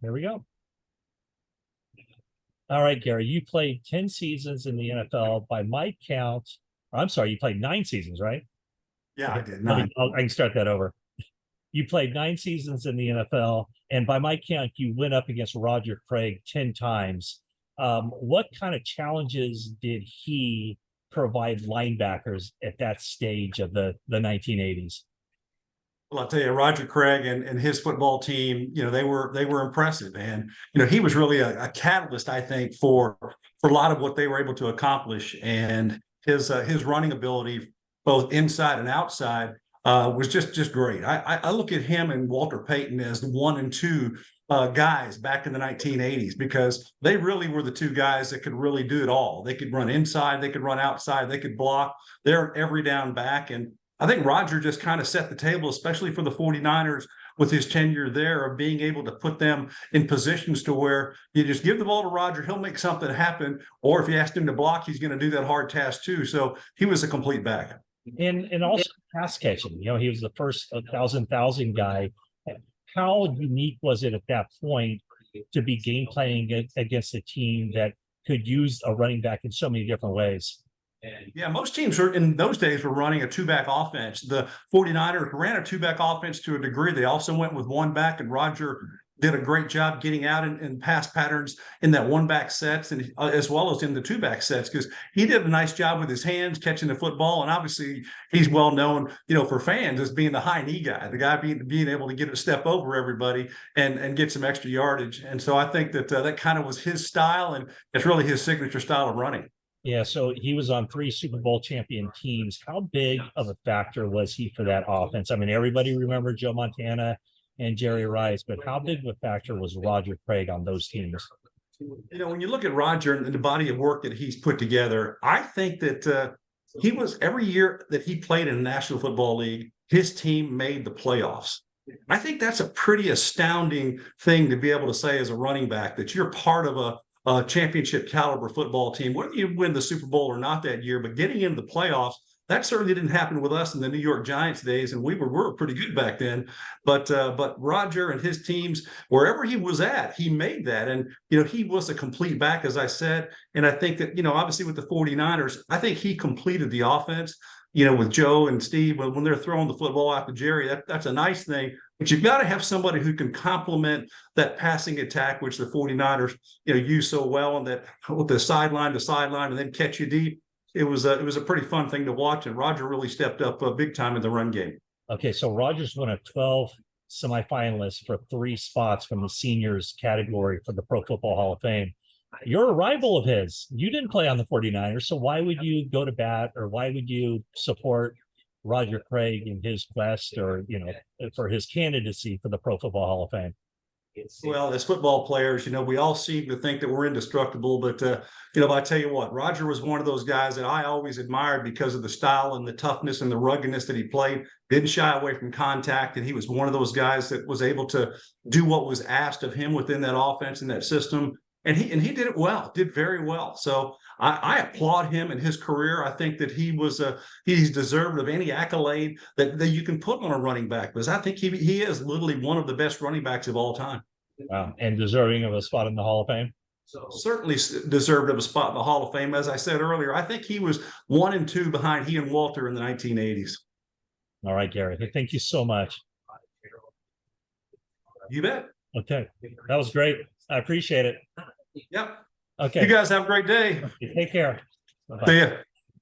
Here we go. All right, Gary, you played 10 seasons in the NFL. By my count, I'm sorry, you played 9 seasons, right? Yeah, I Okay, did nine. I can start that over. You played 9 seasons in the NFL, and by my count, you went up against Roger Craig 10 times. What kind of challenges did he provide linebackers at that stage of the 1980s? Well, I'll tell you, Roger Craig and his football team, they were impressive, and he was really a catalyst, I think, for a lot of what they were able to accomplish, and his running ability, both inside and outside, was just great. I look at him and Walter Payton as the one and two guys back in the 1980s because they really were the two guys that could really do it all. They could run inside, they could run outside, they could block. They're an every down back, and I think Roger just kind of set the table, especially for the 49ers with his tenure there, of being able to put them in positions to where you just give the ball to Roger, he'll make something happen. Or if you ask him to block, he's going to do that hard task too. So he was a complete back. And also pass catching. He was the first 1,000 guy. How unique was it at that point to be game planning against a team that could use a running back in so many different ways? Yeah, most teams in those days were running a two-back offense. The 49ers ran a two-back offense to a degree. They also went with one back, and Roger did a great job getting out in pass patterns in that one-back sets, and as well as in the two-back sets, because he did a nice job with his hands catching the football. And obviously, he's well known, for fans as being the high knee guy, the guy being able to get a step over everybody and get some extra yardage. And so I think that that kind of was his style, and it's really his signature style of running. Yeah, so he was on 3 Super Bowl champion teams. How big of a factor was he for that offense? I mean, everybody remembered Joe Montana and Jerry Rice, but how big of a factor was Roger Craig on those teams? When you look at Roger and the body of work that he's put together, I think that he was every year that he played in the National Football League, his team made the playoffs. I think that's a pretty astounding thing to be able to say as a running back, that you're part of a championship caliber football team, whether you win the Super Bowl or not that year, but getting into the playoffs, that certainly didn't happen with us in the New York Giants days, and we were pretty good back then. But Roger and his teams, wherever he was at, he made that. And, he was a complete back, as I said. And I think that, obviously with the 49ers, I think he completed the offense, with Joe and Steve, when they're throwing the football out to Jerry, that's a nice thing. But you've got to have somebody who can complement that passing attack, which the 49ers, use so well, and that with the sideline to sideline and then catch you deep. It was a pretty fun thing to watch, and Roger really stepped up big time in the run game. Okay, so Rogers won a 12 semifinalists for 3 spots from the seniors category for the Pro Football Hall of Fame. You're a rival of his. You didn't play on the 49ers, so why would you go to bat, or why would you support Roger Craig in his quest, or for his candidacy for the Pro Football Hall of Fame? Well, as football players, we all seem to think that we're indestructible, but I tell you what, Roger was one of those guys that I always admired because of the style and the toughness and the ruggedness that he played. Didn't shy away from contact, and he was one of those guys that was able to do what was asked of him within that offense and that system. And he did it well, did very well. So I applaud him in his career. I think that he's deserved of any accolade that you can put on a running back, because I think he is literally one of the best running backs of all time. Wow, and deserving of a spot in the Hall of Fame. Certainly deserved of a spot in the Hall of Fame. As I said earlier, I think he was 1 and 2 behind he and Walter in the 1980s. All right, Gary. Hey, thank you so much. You bet. Okay, that was great. I appreciate it. Yep. Okay. You guys have a great day. Take care. Bye-bye. See ya.